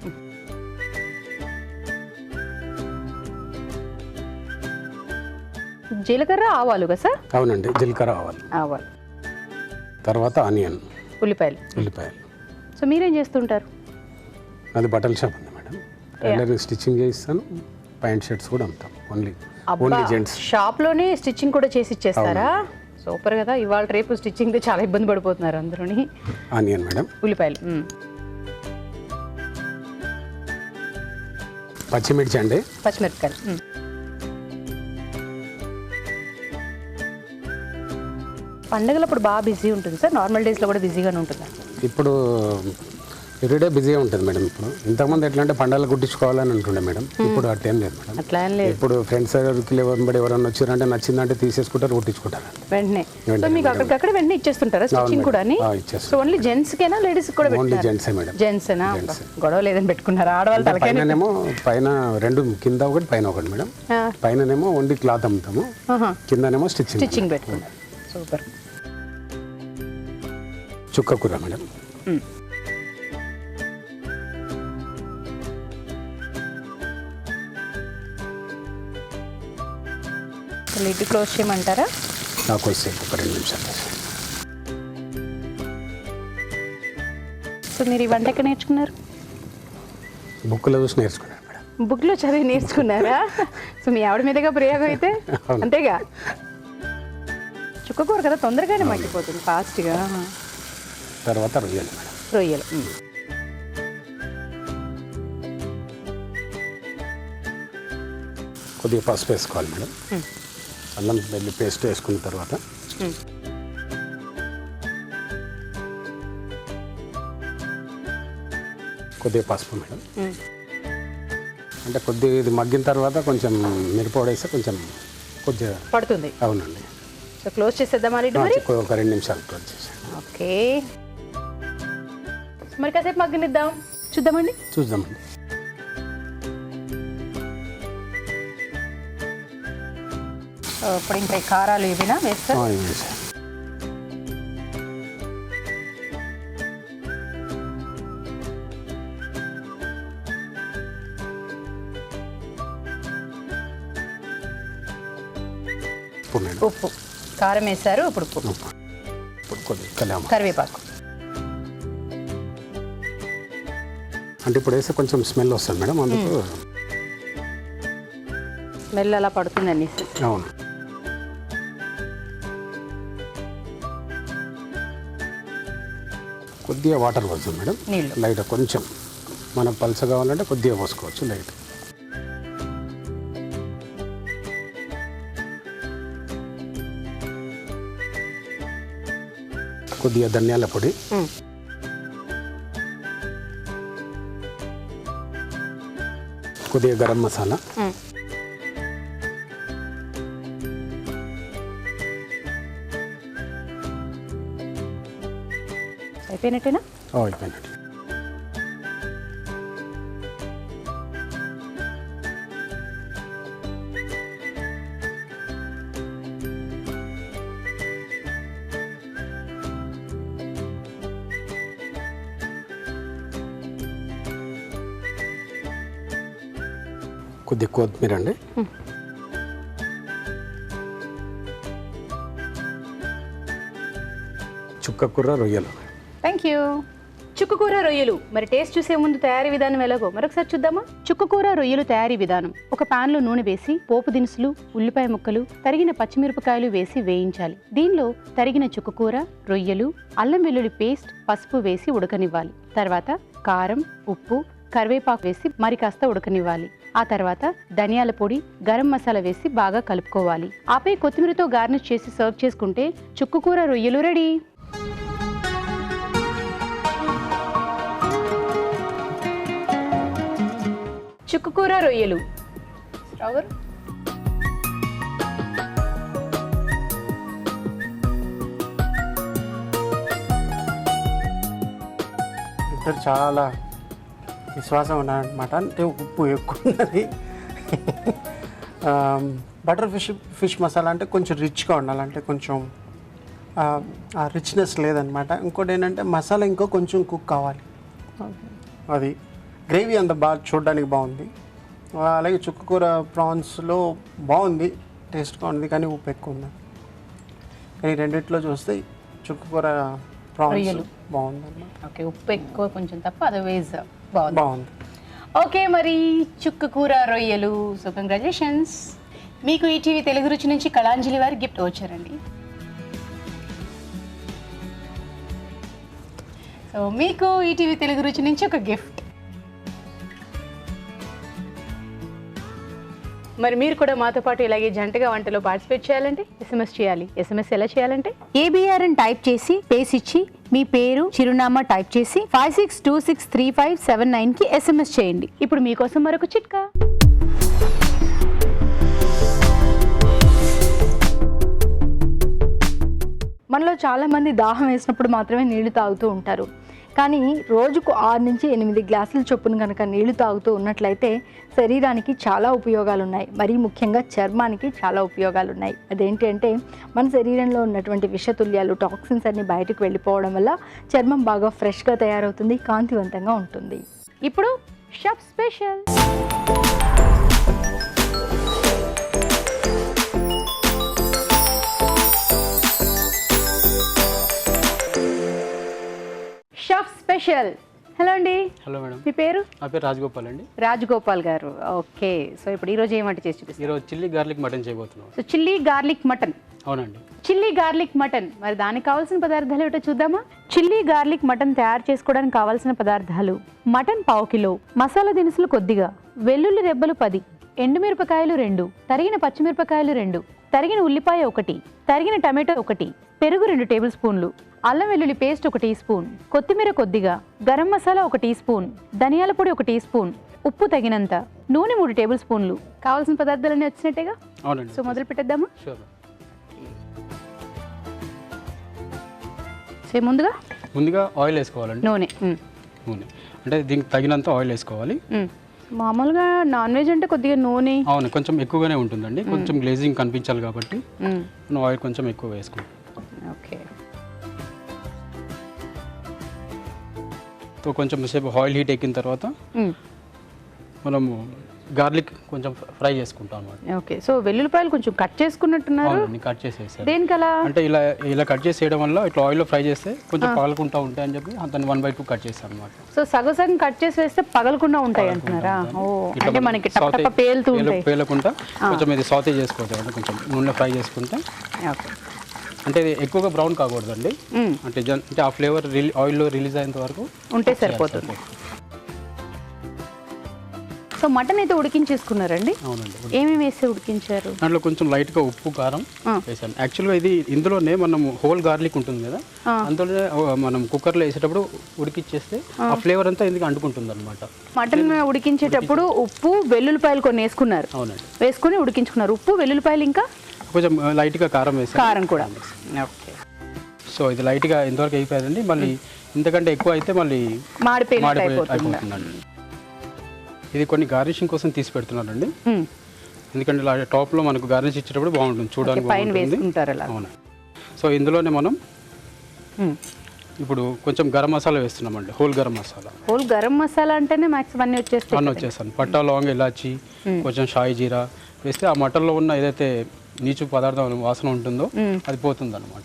జీలకర్ర ఆవాలు కదా సార్? అవునండి, జీలకర్ర ఆవాలు. ఆవాలు తర్వాత ఆనియన్, ఉల్లిపాయలు. ఉల్లిపాయలు. సో మీరేం చేస్తుంటారు? అది బట్టల షాప్ ఉంది మేడం. టైలరింగ్ స్టిచ్చింగ్ చేయిస్తాను, ప్యాంట్ షర్ట్స్ కూడా అమ్ముతాం. Only gents. షాప్ లోనే స్టిచ్చింగ్ కూడా చేసి ఇచ్చేస్తారా? సూపర్ కదా. ఇవాళ రేపు స్టిచ్చింగ్ తో చాలా ఇబ్బంది పడిపోతున్నారు అందరూని. ఆనియన్ మేడం, ఉల్లిపాయలు, పచ్చిమిర్చి అండి, పచ్చిమిరపకాయలు. పండగలప్పుడు బాగా బిజీ ఉంటుంది సార్? నార్మల్ డేస్లో కూడా బిజీగానే ఉంటుందా? ఇప్పుడు ఎవ్రీడే బిజీగా ఉంటుంది మేడం. ఇప్పుడు ఇంతకుముందు ఎట్లా అంటే పండుగలు కుట్టించుకోవాలని ఉంటుండే మేడం. ఇప్పుడు అట్టేం లేదు మేడం. అట్లా ఏం లేదు. ఇప్పుడు ఫ్రెండ్స్ సర్కిల్ ఎవరైనా వచ్చారంటే నచ్చిందంటే తీసేసుకుంటారు, కుట్టించుకుంటారు వెంటనే. సో మీకు అక్కడికక్కడ వెంటనే ఇచ్చేస్తుంటారా స్టిచ్చింగ్ కూడా? సో ఓన్లీ జెంట్స్ కేనా, లేడీస్ కూడా? ఓన్లీ జెంట్సే మేడం. జెంట్సేనా? గొడవ లేదని పెట్టుకున్నారా? ఆడవాళ్ళు పైననేమో పైన 2 కింద ఒకటి పైన ఒకటి మేడం. పైననేమో ఓన్లీ క్లాత్ అమ్ముతాము, కిందనేమో స్టిచ్చింగ్ పెట్టుకున్నారు. సూపర్. చుక్కకూర మేడం. లిడ్ క్లోజ్ చేయమంటారా? నాకు వచ్చేసి ఒక 2 నిమిషాలు. సో మీరు ఈ వంట ఎక్కడ నేర్చుకున్నారు? బుక్లో చూసి నేర్చుకున్నాను మేడం. బుక్లో చదివి నేర్చుకున్నారా? సో మీ ఆవిడ మీదగా ప్రయోగం అయితే అంతేగా. చుక్కకూర కదా, తొందరగానే మగ్గిపోతుంది ఫాస్ట్గా. తర్వాత రొయ్యలు మేడం. రొయ్యలు. కొద్దిగా పసుపు వేసుకోవాలి మేడం. అల్లం వెల్లుల్లి పేస్ట్ వేసుకున్న తర్వాత కొద్దిగా పసుపు మేడం. అంటే కొద్దిగా ఇది మగ్గిన తర్వాత కొంచెం మిరపొడి వేస్తే కొంచెం కొద్దిగా పడుతుంది. అవునండి. సో క్లోజ్ చేసేద్దామా లిడ్ మరి? ఒక 2 నిమిషాలు క్లోజ్ చేసాను. ఓకే, మరి కాసేపు మగ్గనిద్దాం. చూద్దామండి. చూద్దామండి. ఇప్పుడు ఇంకా కారాలు ఇవినా వేస్తారు? వేసాను. ఉప్పు మేడం. ఉప్పు, కారం వేసారు. ఇప్పుడు ఉప్పు, ఇప్పుడు కొద్దిగా కరివేపాకు. అంటే ఇప్పుడు వేస్తే కొంచెం స్మెల్ వస్తుంది మేడం, అందుకు స్మెల్ అలా పడుతుంది అనేసి. అవును. కొద్దిగా వాటర్ పోస్తుంది మేడం. నీళ్ళు లైట్ కొంచెం మనకు పల్స కావాలంటే కొద్దిగా పోసుకోవచ్చు లైట్. కొద్దిగా ధనియాల పొడి, కొద్దిగా గరం మసాలా, అయిపోయినట్టేనా? అయిపోయినట్టు. కొద్దిగా కొత్తిమీర అండి, చుక్కకూర రొయ్యలు. Thank you. చుక్కకూర రొయ్యలు మరి టేస్ట్ చూసే ముందు తయారీ విధానం ఎలాగో మరొకసారి చూద్దామా. చుక్కకూర రొయ్యలు తయారీ విధానం: ఒక పాన్ లో నూనె వేసి పోపు దినుసులు, ఉల్లిపాయ ముక్కలు, తరిగిన పచ్చిమిరపకాయలు వేసి వేయించాలి. దీనిలో తరిగిన చుక్కకూర, రొయ్యలు, అల్లం వెల్లుల్లి పేస్ట్, పసుపు వేసి ఉడకనివ్వాలి. తర్వాత కారం, ఉప్పు, కరివేపాకు వేసి మరి కాస్త ఉడకనివ్వాలి. ఆ తర్వాత ధనియాల పొడి, గరం మసాలా వేసి బాగా కలుపుకోవాలి. ఆపై కొత్తిమీరతో గార్నిష్ చేసి సర్వ్ చేసుకుంటే చుక్కకూర రొయ్యలు రెడీ. చుక్కకూర రొయ్యలు. రావుగారు, ఇద్దరు చాలా విశ్వాసం ఉన్నారనమాట. అంటే ఉప్పు ఎక్కువ ఉన్నది. బటర్ ఫిష్ మసాలా అంటే కొంచెం రిచ్గా ఉండాలి, అంటే కొంచెం ఆ రిచ్నెస్ లేదనమాట. ఇంకోటి ఏంటంటే మసాలా ఇంకో కొంచెం కుక్ కావాలి. అది గ్రేవీ అంత బాగా చూడడానికి బాగుంది. అలాగే చుక్కకూర ప్రాన్స్లో బాగుంది, టేస్ట్గా ఉంది, కానీ ఉప్పు ఎక్కువ ఉంది. కానీ రెండిట్లో చూస్తే చుక్కకూర ప్రాన్స్ బాగుంది అన్నమాట. ఓకే, ఉప్పు ఎక్కువ కొంచెం తప్ప అదర్వైజ్ బాగుంది. ఓకే, మరి చుక్కకూర రొయ్యలు. సో కంగ్రాచులేషన్స్, మీకు ఈటీవీ తెలుగు రుచి నుంచి కళాంజలి వారి గిఫ్ట్ వచ్చారండి. సో మీకు ఈటీవీ తెలుగు రుచి నుంచి ఒక గిఫ్ట్. మరి మీరు కూడా మాతో పాటు ఇలాగే జంటగా వంటలో పార్టిసిపేట్ చేయాలంటే SMS చేయాలి. SMS ఎలా చేయాలంటే ABR అని టైప్ చేసి పేస్ ఇచ్చి మీ పేరు, చిరునామా టైప్ చేసి 56263579 కి SMS చేయండి. ఇప్పుడు మీకోసం మరొక చిట్కా. మనలో చాలామంది దాహం వేసినప్పుడు మాత్రమే నీళ్లు తాగుతూ ఉంటారు. కానీ రోజుకు 6 నుంచి 8 గ్లాసుల చొప్పున కనుక నీళ్లు తాగుతూ ఉన్నట్లయితే శరీరానికి చాలా ఉపయోగాలు ఉన్నాయి. మరీ ముఖ్యంగా చర్మానికి చాలా ఉపయోగాలు ఉన్నాయి. అదేంటి అంటే మన శరీరంలో ఉన్నటువంటి విషతుల్యాలు, టాక్సిన్స్ అన్ని బయటకు వెళ్ళిపోవడం వల్ల చర్మం బాగా ఫ్రెష్గా తయారవుతుంది, కాంతివంతంగా ఉంటుంది. ఇప్పుడు chef special. Chef special. Hello అండి. హలో మేడం, మీ పేరు? నా పేరు రాజగోపాల్ అండి. రాజగోపాల్ గారు. ఓకే, సో ఇప్పుడు ఈరోజు ఏం వంట చేసి చూపిస్తారు? ఈరోజు చిల్లీ గార్లిక్ మటన్ చేయబోతున్నాం. So chilli garlic mutton. అవునండి. Chilli garlic mutton. మరి దానికి కావాల్సిన పదార్థాలు ఏమిటో చూద్దామా. చిల్లీ గార్లిక్ మటన్ తయారు చేసుకోవడానికి కావాల్సిన పదార్థాలు: మటన్ 1/2 కిలో, మసాలా దినుసులు కొద్దిగా, వెల్లుల్లి రెబ్బలు 10, ఎండుమిరపకాయలు 2, తరిగిన పచ్చిమిరపకాయలు 2, తరిగిన ఉల్లిపాయ 1, తరిగిన టమాటో 1, పెరుగు 2 టేబుల్ స్పూన్లు, అల్లం వెల్లుల్లి పేస్ట్ 1 టీ స్పూన్, కొత్తిమీర కొద్దిగా, గరం మసాలా 1 టీ స్పూన్, ధనియాల పొడి 1 టీ స్పూన్, ఉప్పు తగినంత, నూనె 3 టేబుల్ స్పూన్లు. కావాల్సిన పదార్థాలన్నీ వచ్చినట్టేగా? అవునండి. సో మొదలు పెట్టేద్దామా? షూర్. సో ముందుగా ఆయిల్ వేసుకోవాలండి. నూనె. నూనె అంటే దీనికి తగినంత ఆయిల్ వేసుకోవాలి. మామూలుగా నాన్ వెజ్ అంటే కొద్దిగా నూనె అవును, కొంచెం ఎక్కువగానే ఉంటుందండి. కొంచెం గ్లేజింగ్ కనిపించాలి కాబట్టి మనం ఆయిల్ కొంచెం ఎక్కువ వేసుకుంటాం. ఓకే. సో కొంచెం సేపు ఆయిల్ హీట్ ఎక్కిన తర్వాత మనము గార్లిక్ కొంచెం ఫ్రై చేసుకుంటాం అన్నమాట. ఓకే. సో వెల్లుల్లిపాయలు కొంచెం కట్ చేసుకున్నట్టున్నారు. అవునండి, కట్ చేసేసారు. దేనికలా అంటే ఇలా కట్ చేసేయడం వల్ల ఇట్లా ఆయిల్లో ఫ్రై చేస్తే కొంచెం పగలకుండా ఉంటాయి అని చెప్పి దాన్ని 1/2 కట్ చేస్తాను అనమాట. సో సగం కట్ చేసి వేస్తే పగలకుండా ఉంటాయి అంటున్నారా? ఓ, అంటే మనకి టపటప పేలుతూ ఉంటాయి. పేలకుండా కొంచెం ఇది సాతే చేసుకోవచ్చు, అంటే కొంచెం నూనె ఫ్రై చేసుకుంటే. ఓకే. అంటే ఇది ఎక్కువగా బ్రౌన్ కాకూడదండి. అంటే ఆ ఫ్లేవర్ ఆయిల్లో రిలీజ్ అయ్యేంత వరకు ఉంటే సరిపోతుంది. సో మటన్ అయితే ఉడికించేసుకున్నారండి? అవునండి. ఏమేమి వేసి ఉడికించారు? దాంట్లో కొంచెం లైట్గా ఉప్పు, కారం వేసాను. యాక్చువల్గా ఇందులోనే మనం హోల్ గార్లిక్ ఉంటుంది కదా, అందులోనే మనం కుక్కర్లో వేసేటప్పుడు ఉడికిచ్చేస్తే ఆ ఫ్లేవర్ అంతా ఎందుకు అంటుకుంటుంది అనమాట. మటన్ ఉడికించేటప్పుడు ఉప్పు, వెల్లుల్లిపాయలు కొన్ని వేసుకున్నారు. అవునండి, వేసుకుని ఉడికించుకున్నారు. ఉప్పు, వెల్లుల్లిపాయలు, ఇంకా కొంచెం లైట్గా కారం వేసాను. కారం కూడా. ఓకే. సో ఇది లైట్గా ఎంతవరకు అయిపోయిందండి. మళ్ళీ ఇంతకంటే ఎక్కువ అయితే మళ్ళీ అయిపోతుందండి. ఇది కొన్ని గార్నిషింగ్ కోసం తీసి పెడుతున్నానండి. ఎందుకంటే ఇలా టాప్లో మనకు గార్నిష్ ఇచ్చేటప్పుడు బాగుంటుంది, చూడడానికి బాగుంటుంది. అవును. సో ఇందులోనే మనం ఇప్పుడు కొంచెం గరం మసాలా వేస్తున్నామండి, హోల్ గరం మసాలా. హోల్ గరం మసాలా అంటేనే మ్యాక్సిమం అన్నీ వచ్చేస్తాయి. అన్నీ వచ్చేస్తాను. పట్టా, లవంగ, ఇలాచి, కొంచెం షాయి జీరా వేస్తే ఆ మటన్లో ఉన్న ఏదైతే నీచు పదార్థం వాసన ఉంటుందో అది పోతుంది అనమాట.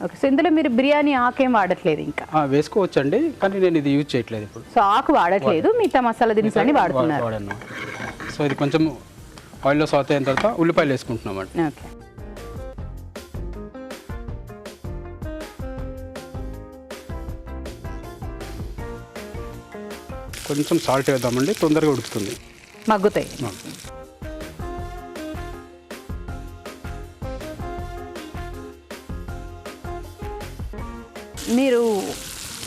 ఓకే, సో ఇందులో మీరు బిర్యానీ ఆకేం వాడట్లేదు ఇంకా? వేసుకోవచ్చండి, కానీ నేను ఇది యూజ్ చేయట్లేదు ఇప్పుడు. సో ఆకు వాడట్లేదు, మిగతా మసాలా దినుసులన్నీ వాడుతున్నారు. వాడాను. సో ఇది కొంచెం ఆయిల్లో సాతే అయిన తర్వాత ఉల్లిపాయలు వేసుకుంటున్నామండి. ఓకే, కొంచెం సాల్ట్ వేద్దామండి, తొందరగా ఉడుకుతుంది. మగ్గుతాయి. మీరు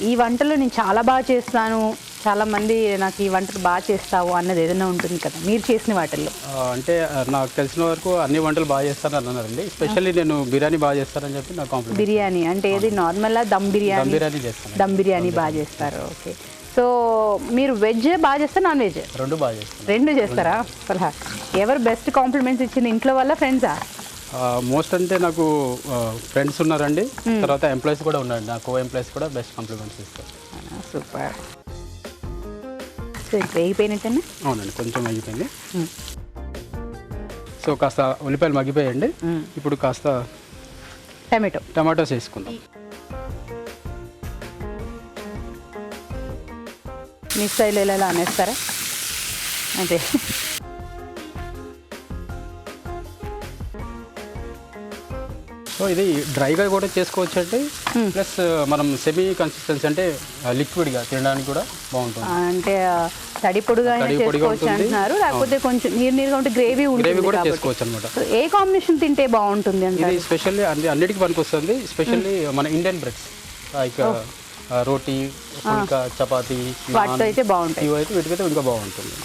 ఈ వంటలు నేను చాలా బాగా చేస్తాను, చాలా మంది నాకు ఈ వంటలు బాగా చేస్తావు అన్నది ఏదైనా ఉంటుంది కదా మీరు చేసిన వాటిల్లో? అంటే నాకు తెలిసిన వరకు అన్ని వంటలు బాగా చేస్తానని అన్నారండి. స్పెషల్లీ నేను బిర్యానీ బాగా చేస్తానని చెప్పి నాకు కాంప్లిమెంట్. బిర్యానీ అంటే ఏది నార్మల్గా దమ్ బిర్యానీ? దమ్ బిర్యానీ చేస్తాను. దమ్ బిర్యానీ బాగా చేస్తారు. ఓకే, సో మీరు వెజ్ బాగా చేస్తారా, నాన్ వెజ్? రెండు బాగా చేస్తాను. రెండు చేస్తారా? అసలు ఎవరు బెస్ట్ కాంప్లిమెంట్స్ ఇచ్చింది, ఇంట్లో వల్ల ఫ్రెండ్సా? మోస్ట్ అంటే నాకు ఫ్రెండ్స్ ఉన్నారండి, తర్వాత ఎంప్లాయీస్ కూడా ఉన్నారండి. నా కో ఎంప్లాయీస్ కూడా బెస్ట్ కాంప్లిమెంట్స్ ఇస్తారు. సూపర్. సో ఇప్పుడు వేగిపోయినట్టేనా? అవునండి, కొంచెం అయిపోయింది. సో కాస్త ఉల్లిపాయలు మగ్గిపోయండి. ఇప్పుడు కాస్త టమాటోస్ వేసుకుందాం. మీ స్టైల్ ఎలా అనేస్తారా? అంటే సో ఇది డ్రైగా కూడా చేసుకోవచ్చు అండి, ప్లస్ మనం సెమీ కన్సిస్టెన్సీ అంటే లిక్విడ్గా తినడానికి కూడా బాగుంటుంది. అంటే తడి పొడిగా చేసుకోవచ్చు అంటున్నారు, లేకపోతే కొంచెం నీరుగా ఉంటే గ్రేవీ కూడా చేసుకోవచ్చు అనమాట. ఏ కాంబినేషన్ తింటే బాగుంటుంది అంటే? ఇది స్పెషల్లీ అన్నిటికీ పనికి వస్తుంది. స్పెషల్లీ మన ఇండియన్ బ్రెడ్స్ లైక్ రోటీ, పుల్కా, చపాతీ, వాటితో అయితే బాగుంటాయి. ఇవైతే వీటికైతే ఇంకా బాగుంటుంది.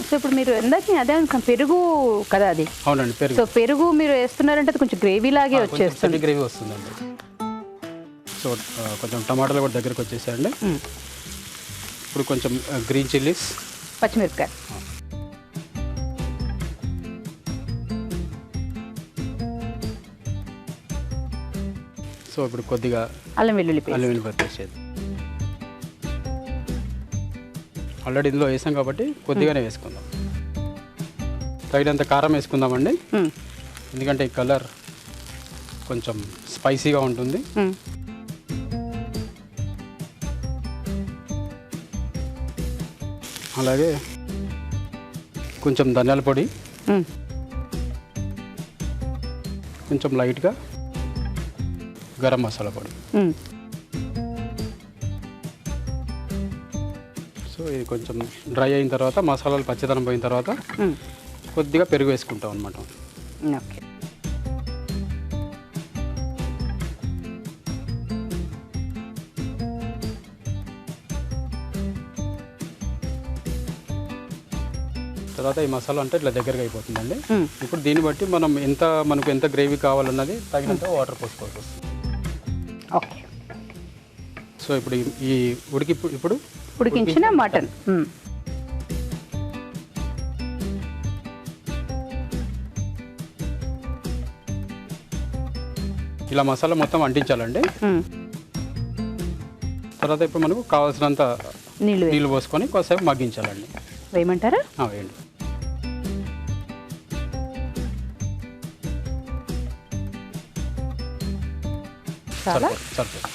సో ఇప్పుడు మీరు ఎందాక అదే పెరుగు కదా అది? అవునండి, పెరుగు. సో పెరుగు మీరు వేస్తున్నారంటే అది కొంచెం గ్రేవీ లాగే వచ్చేస్తుంది. గ్రేవీ వస్తుందండి. సో కొంచెం టమాటాలు కూడా దగ్గరకు వచ్చేసాయండి. ఇప్పుడు కొంచెం గ్రీన్ చిల్లీస్, పచ్చిమిరపకాయ, సో ఇప్పుడు కొద్దిగా అల్లం వెల్లుల్లి పేస్ట్. ఆల్రెడీ ఇందులో వేసాం కాబట్టి కొద్దిగానే వేసుకుందాం. తగినంత కారం వేసుకుందామండి, ఎందుకంటే ఈ కలర్ కొంచెం స్పైసీగా ఉంటుంది. అలాగే కొంచెం ధనియాల పొడి, కొంచెం లైట్గా గరం మసాలా పొడి. సో ఇది కొంచెం డ్రై అయిన తర్వాత, మసాలాలు పచ్చిదనం పోయిన తర్వాత కొద్దిగా పెరుగు వేసుకుంటాం అనమాట. ఓకే, తర్వాత ఈ మసాలా అంటే ఇట్లా దగ్గరగా అయిపోతుందండి. ఇప్పుడు దీన్ని బట్టి మనకు ఎంత గ్రేవీ కావాలన్నది తగినంత వాటర్ పోసుకోవాల్సి వస్తుంది. ఓకే, సో ఇప్పుడు ఈ ఇప్పుడు ఉడికించిన మటన్ ఇలా మసాలా మొత్తం అంటించాలండి. తర్వాత ఇప్పుడు మనకు కావాల్సినంత నీళ్ళు పోసుకొని కొద్దిసేపు మగ్గించాలండి. వేయమంటారా? వేయండి. సరిపోతుంది.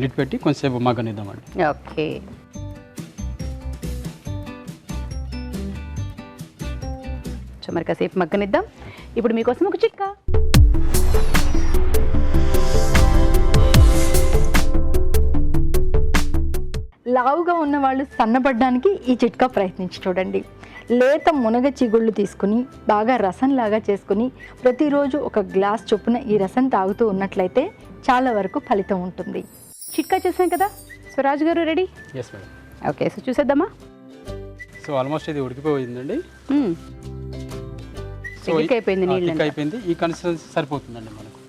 లిడ్ పెట్టి కొంచెంసేపు మగ్గనిద్దామండి. ఓకే, సో మరి కాసేపు మగ్గనిద్దాం. ఇప్పుడు మీకోసం ఒక చిట్కా. లావుగా ఉన్న వాళ్ళు సన్నపడడానికి ఈ చిట్కా ప్రయత్నించి చూడండి. లేత మునగ చిగుళ్ళు తీసుకుని బాగా రసంలాగా చేసుకుని ప్రతిరోజు ఒక గ్లాస్ చొప్పున ఈ రసం తాగుతూ ఉన్నట్లయితే చాలా వరకు ఫలితం ఉంటుంది. చిట్కా చేసాం కదా. సో రాజు గారు ready? Yes madam. Okay, so చూసేద్దామా? సో ఆల్మోస్ట్ ఇది ఉడికిపోయిందండి. అయిపోయింది. ఈ కన్సిస్టెన్సీ సరిపోతుందండి మనకు.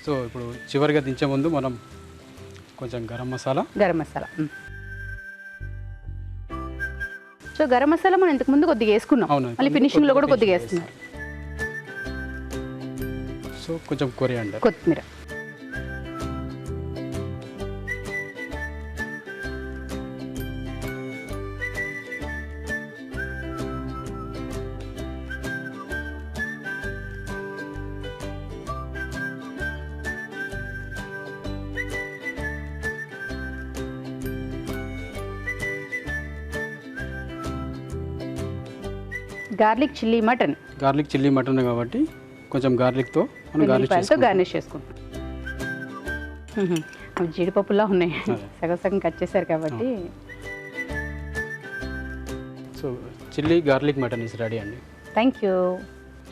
సో ఇప్పుడు చివరిగా దించే ముందు మనం కొంచెం గరం మసాలా. సో సో గరం మసాలా మనం ఇంతకు ముందు కొద్దిగా వేసుకున్నాం, అవును, మళ్ళీ ఫినిషింగ్ లో కూడా కొద్దిగా వేస్తున్నారు. సో కొంచెం కొరియాండర్, కొత్తిమీర. Garlic chilli mutton, garlic chilli mutton కాబట్టి కొంచెం గార్లిక్తో మనం వెల్లుల్లిపాయలతో గార్నిష్ చేసుకుంటాం. అవి జీడిపప్పులా ఉన్నాయి, సగం సగం కట్ చేశారు కాబట్టి. So chilli garlic mutton is ready అండి. Thank you.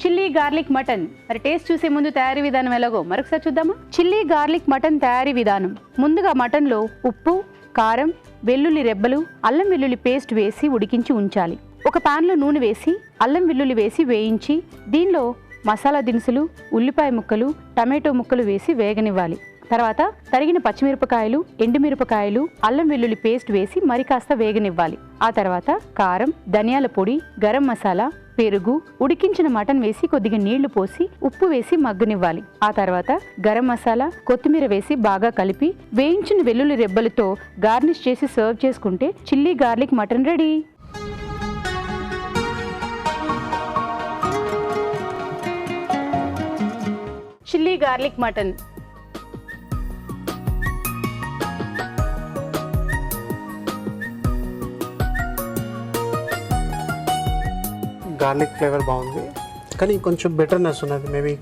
Chilli garlic mutton. మరి టేస్ట్ చూసే ముందు తయారీ విధానం ఎలాగో మరొకసారి చూద్దామా? చిల్లీ గార్లిక్ మటన్ తయారీ విధానం. ముందుగా మటన్లో ఉప్పు, కారం, వెల్లుల్లి రెబ్బలు, అల్లం వెల్లుల్లి పేస్ట్ వేసి ఉడికించి ఉంచాలి. ఒక ప్యాన్లో నూనె వేసి అల్లం వెల్లుల్లి వేసి వేయించి దీనిలో మసాలా దినుసులు, ఉల్లిపాయ ముక్కలు, టమాటో ముక్కలు వేసి వేగనివ్వాలి. తర్వాత తరిగిన పచ్చిమిరపకాయలు, ఎండుమిరపకాయలు, అల్లం వెల్లుల్లి పేస్ట్ వేసి మరి కాస్త వేగనివ్వాలి. ఆ తర్వాత కారం, ధనియాల పొడి, గరం మసాలా, పెరుగు, ఉడికించిన మటన్ వేసి కొద్దిగా నీళ్లు పోసి ఉప్పు వేసి మగ్గనివ్వాలి. ఆ తర్వాత గరం మసాలా, కొత్తిమీర వేసి బాగా కలిపి వేయించిన వెల్లుల్లి రెబ్బలతో గార్నిష్ చేసి సర్వ్ చేసుకుంటే chilli garlic mutton ready. Chilli garlic mutton. Garlic flavour బాగుంది, కానీ కొంచెం బెటర్నెస్ ఉన్నది. మేబీ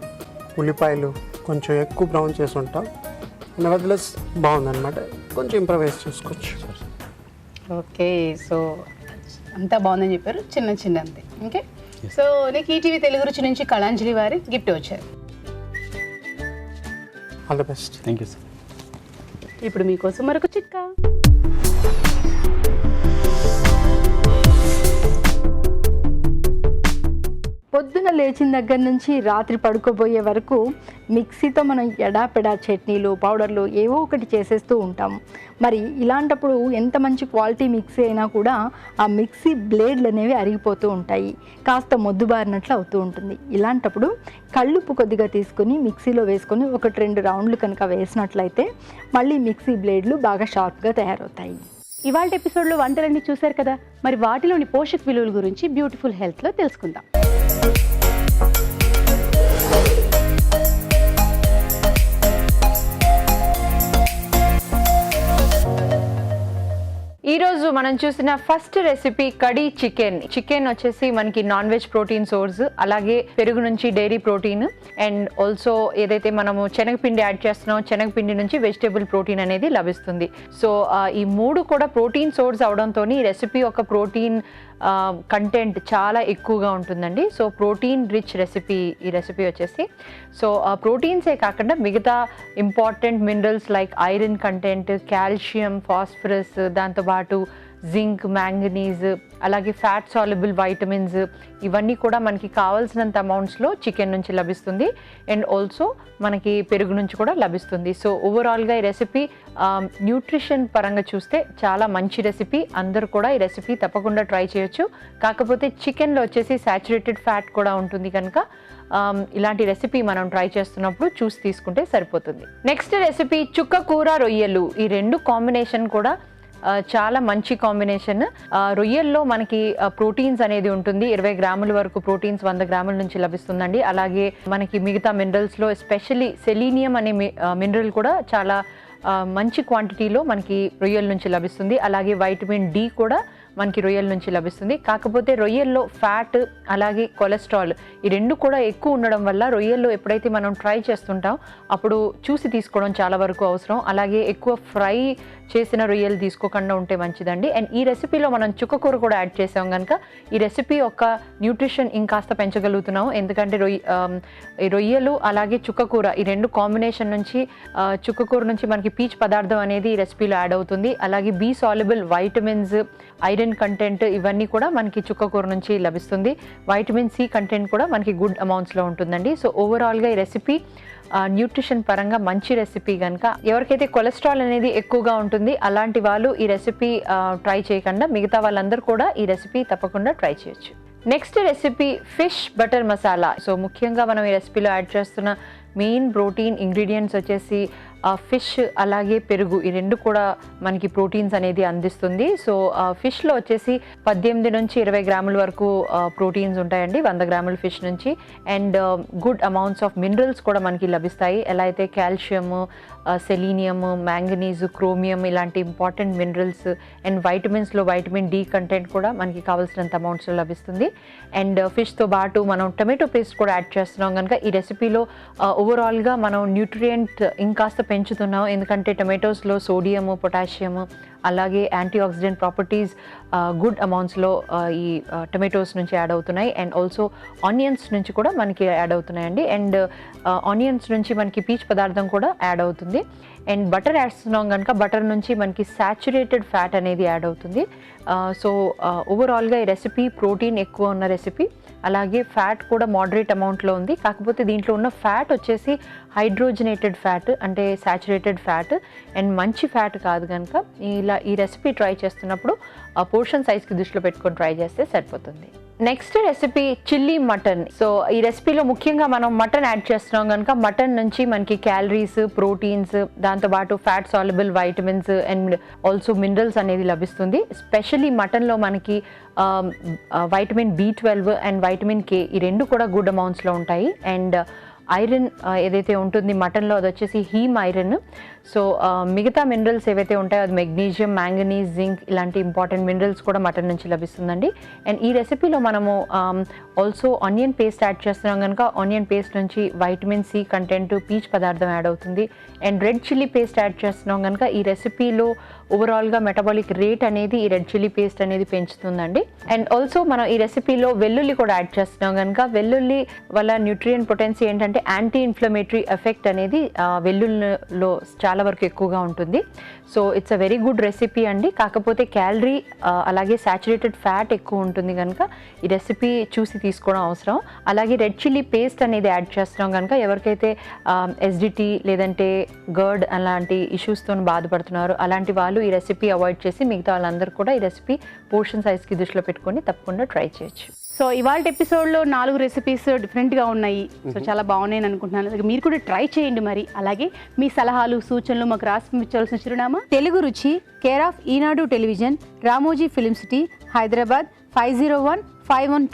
ఉల్లిపాయలు కొంచెం ఎక్కువ బ్రౌన్ చేసి ఉంటాం, నెవర్దెలెస్ బాగుందన్నమాట. కొంచెం ఇంప్రవైజ్ చేసుకోవచ్చు. ఓకే, సో అంతా బాగుందని చెప్పారు, చిన్న చిన్న అంతే. ఓకే, సో నీకు ఈటీవీ తెలుగు రుచి నుంచి కళాంజలి వారి గిఫ్ట్ వచ్చారు. All the best. Thank you sir. ఇప్పుడు మీకోసం మరొక చిట్కా. పొద్దున లేచిన దగ్గర నుంచి రాత్రి పడుకోబోయే వరకు మిక్సీతో మనం ఎడాపెడా చట్నీలు, పౌడర్లు ఏవో ఒకటి చేసేస్తూ ఉంటాము. మరి ఇలాంటప్పుడు ఎంత మంచి క్వాలిటీ మిక్సీ అయినా కూడా ఆ మిక్సీ బ్లేడ్లు అనేవి అరిగిపోతూ ఉంటాయి, కాస్త మొద్దుబారినట్లు అవుతూ ఉంటుంది. ఇలాంటప్పుడు కళ్ళుప్పు కొద్దిగా తీసుకొని మిక్సీలో వేసుకొని 1-2 రౌండ్లు కనుక వేసినట్లయితే మళ్ళీ మిక్సీ బ్లేడ్లు బాగా షార్ప్గా తయారవుతాయి. ఇవాళ ఎపిసోడ్లో వంటలన్నీ చూశారు కదా, మరి వాటిలోని పోషక విలువల గురించి బ్యూటిఫుల్ హెల్త్లో తెలుసుకుందాం. ఈరోజు మనం చూసిన first recipe khadi chicken. Chicken వచ్చేసి మనకి నాన్ వెజ్ ప్రోటీన్ సోర్స్, అలాగే పెరుగు నుంచి డైరీ ప్రోటీన్, అండ్ ఆల్సో ఏదైతే మనము శనగపిండి యాడ్ చేస్తున్నామో శనగపిండి నుంచి వెజిటేబుల్ ప్రోటీన్ అనేది లభిస్తుంది. సో ఈ 3 కూడా ప్రోటీన్ సోర్స్ అవడంతో ఈ రెసిపీ ఒక ప్రోటీన్ కంటెంట్ చాలా ఎక్కువగా ఉంటుందండి. సో ప్రోటీన్ రిచ్ రెసిపీ ఈ రెసిపీ వచ్చేసి. సో ప్రోటీన్సే కాకుండా మిగతా important minerals like iron content, calcium, phosphorus, దాంతోపాటు జింక్, మ్యాంగనీస్, అలాగే ఫ్యాట్ సాల్యుబుల్ వైటమిన్స్, ఇవన్నీ కూడా మనకి కావాల్సినంత అమౌంట్స్లో చికెన్ నుంచి లభిస్తుంది. అండ్ ఆల్సో మనకి పెరుగు నుంచి కూడా లభిస్తుంది. సో ఓవరాల్గా ఈ రెసిపీ న్యూట్రిషన్ పరంగా చూస్తే చాలా మంచి రెసిపీ. అందరూ కూడా ఈ రెసిపీ తప్పకుండా ట్రై చేయొచ్చు. కాకపోతే చికెన్లో వచ్చేసి సాచురేటెడ్ ఫ్యాట్ కూడా ఉంటుంది కనుక ఇలాంటి రెసిపీ మనం ట్రై చేస్తున్నప్పుడు చూసి తీసుకుంటే సరిపోతుంది. నెక్స్ట్ రెసిపీ చుక్క కూర, రొయ్యలు. ఈ 2 కాంబినేషన్ కూడా చాలా మంచి కాంబినేషన్. రొయ్యల్లో మనకి ప్రోటీన్స్ అనేది ఉంటుంది. 20 గ్రాముల వరకు ప్రోటీన్స్ 100 గ్రాముల నుంచి లభిస్తుందండి. అలాగే మనకి మిగతా మినరల్స్లో ఎస్పెషల్లీ సెలీనియం అనే మినరల్ కూడా చాలా మంచి క్వాంటిటీలో మనకి రొయ్యల నుంచి లభిస్తుంది. అలాగే వైటమిన్ డి కూడా మనకి రొయ్యల నుంచి లభిస్తుంది. కాకపోతే రొయ్యల్లో ఫ్యాట్ అలాగే కొలెస్ట్రాల్ ఈ 2 కూడా ఎక్కువ ఉండడం వల్ల రొయ్యల్లో ఎప్పుడైతే మనం ట్రై చేస్తుంటాం అప్పుడు చూసి తీసుకోవడం చాలా వరకు అవసరం. అలాగే ఎక్కువ ఫ్రై చేసిన రొయ్యలు తీసుకోకుండా ఉంటే మంచిదండి. అండ్ ఈ రెసిపీలో మనం చుక్కకూర కూడా యాడ్ చేసాం కనుక ఈ రెసిపీ యొక్క న్యూట్రిషన్ ఇంకాస్త పెంచగలుగుతున్నాం. ఎందుకంటే రొయ్యలు అలాగే చుక్కకూర ఈ 2 కాంబినేషన్ నుంచి చుక్కకూర నుంచి మనకి పీచు పదార్థం అనేది ఈ రెసిపీలో యాడ్ అవుతుంది. అలాగే B soluble vitamins, iron iron content ఇవన్నీ కూడా మనకి చుక్కకూర నుంచి లభిస్తుంది. వైటమిన్ సి కంటెంట్ కూడా మనకి గుడ్ అమౌంట్స్లో ఉంటుందండి. సో ఓవరాల్గా ఈ రెసిపీ న్యూట్రిషన్ పరంగా మంచి రెసిపీ కనుక ఎవరికైతే కొలెస్ట్రాల్ అనేది ఎక్కువగా ఉంటుంది అలాంటి వాళ్ళు ఈ రెసిపీ ట్రై చేయకుండా మిగతా వాళ్ళందరూ కూడా ఈ రెసిపీ తప్పకుండా ట్రై చేయొచ్చు. Next recipe fish butter masala. So ముఖ్యంగా మనం ఈ రెసిపీలో యాడ్ చేస్తున్న మెయిన్ ప్రోటీన్ ఇంగ్రీడియంట్స్ వచ్చేసి ఫిష్ అలాగే పెరుగు, ఈ రెండు కూడా మనకి ప్రోటీన్స్ అనేది అందిస్తుంది. సో ఫిష్లో వచ్చేసి 18 నుంచి 20 గ్రాముల వరకు ప్రోటీన్స్ ఉంటాయండి 100 గ్రాముల ఫిష్ నుంచి. And good amounts of minerals కూడా మనకి లభిస్తాయి. ఎలా అయితే కాల్షియము, సెలీనియం, మ్యాంగనీస్, క్రోమియం ఇలాంటి ఇంపార్టెంట్ మినరల్స్ అండ్ వైటమిన్స్లో వైటమిన్ డి కంటెంట్ కూడా మనకి కావాల్సినంత అమౌంట్స్లో లభిస్తుంది. అండ్ ఫిష్తో పాటు మనం టొమాటో పేస్ట్ కూడా యాడ్ చేస్తున్నాం కనుక ఈ రెసిపీలో ఓవరాల్గా మనం న్యూట్రియంట్ ఇంకాస్త పెంచుతున్నాం. ఎందుకంటే టొమాటోస్లో సోడియము, పొటాషియము అలాగే యాంటీ ఆక్సిడెంట్ ప్రాపర్టీస్ గుడ్ అమౌంట్స్లో ఈ టొమాటోస్ నుంచి యాడ్ అవుతున్నాయి. అండ్ ఆల్సో ఆనియన్స్ నుంచి కూడా మనకి యాడ్ అవుతున్నాయండి. అండ్ ఆనియన్స్ నుంచి మనకి పీచు పదార్థం కూడా యాడ్ అవుతుంది. అండ్ బటర్ వేస్తున్నాం కనుక బటర్ నుంచి మనకి సాచురేటెడ్ ఫ్యాట్ అనేది యాడ్ అవుతుంది. సో ఓవరాల్గా ఈ రెసిపీ ప్రోటీన్ ఎక్కువ ఉన్న రెసిపీ, అలాగే ఫ్యాట్ కూడా మోడరేట్ అమౌంట్లో ఉంది. కాకపోతే దీంట్లో ఉన్న ఫ్యాట్ వచ్చేసి హైడ్రోజనేటెడ్ ఫ్యాట్ అంటే సాచురేటెడ్ ఫ్యాట్ అండ్ మంచి ఫ్యాట్ కాదు కనుక ఇలా ఈ రెసిపీ ట్రై చేస్తున్నప్పుడు ఆ పోర్షన్ సైజ్కి దృష్టిలో పెట్టుకొని ట్రై చేస్తే సరిపోతుంది. Next recipe chilli mutton. So ఈ రెసిపీలో ముఖ్యంగా మనం మటన్ యాడ్ చేస్తున్నాం కనుక మటన్ నుంచి మనకి క్యాలరీస్, ప్రోటీన్స్, దాంతోపాటు fat soluble vitamins and also minerals అనేది లభిస్తుంది. స్పెషల్లీ మటన్లో మనకి vitamin B12 and vitamin K ఈ రెండు కూడా గుడ్ అమౌంట్స్లో ఉంటాయి. అండ్ ఐరన్ ఏదైతే ఉంటుంది మటన్లో అది వచ్చేసి హీమ్ ఐరన్. సో మిగతా మినరల్స్ ఏవైతే ఉంటాయో అది మెగ్నీషియం, మ్యాంగనీస్, జింక్ ఇలాంటి ఇంపార్టెంట్ మినరల్స్ కూడా మటన్ నుంచి లభిస్తుందండి. అండ్ ఈ రెసిపీలో మనము ఆల్సో ఆనియన్ పేస్ట్ యాడ్ చేస్తున్నాం కనుక ఆనియన్ పేస్ట్ నుంచి వైటమిన్ సి కంటెంట్, పీచ్ పదార్థం యాడ్ అవుతుంది. And red chilli paste add చేస్తున్నాం కనుక ఈ రెసిపీలో ఓవరాల్గా మెటబాలిక్ రేట్ అనేది ఈ రెడ్ చిల్లీ పేస్ట్ అనేది పెంచుతుందండి. అండ్ ఆల్సో మనం ఈ రెసిపీలో వెల్లుల్లి కూడా యాడ్ చేస్తున్నాం కనుక వెల్లుల్లి వల్ల న్యూట్రియం పొటెన్సీ ఏంటంటే యాంటీ ఇన్ఫ్లమేటరీ ఎఫెక్ట్ అనేది వెల్లుల్లిలో చాలా వరకు ఎక్కువగా ఉంటుంది. So it's a very good recipe అండి. కాకపోతే క్యాలరీ అలాగే సాచురేటెడ్ ఫ్యాట్ ఎక్కువ ఉంటుంది కనుక ఈ రెసిపీ చూసి తీసుకోవడం అవసరం. అలాగే రెడ్ చిల్లీ పేస్ట్ అనేది యాడ్ చేస్తున్నాం కనుక ఎవరికైతే ఎస్డిటీ లేదంటే గర్డ్ అలాంటి ఇష్యూస్తో బాధపడుతున్నారు అలాంటి వాళ్ళు ఈ రెసిపీ అవాయిడ్ చేసి మిగతా వాళ్ళందరూ కూడా ఈ రెసిపీ పోర్షన్ సైజ్కి దృష్టిలో పెట్టుకొని తప్పకుండా ట్రై చేయొచ్చు. సో ఇవాళ ఎపిసోడ్లో 4 రెసిపీస్ డిఫరెంట్గా ఉన్నాయి. సో చాలా బాగున్నాయి అనుకుంటున్నాను. అలాగే మీరు కూడా ట్రై చేయండి మరి. అలాగే మీ సలహాలు, సూచనలు మాకు రాసి పంపించవలసిన చిరునామా తెలుగు రుచి, care of Eenadu television, Ramoji film city, Hyderabad 501512.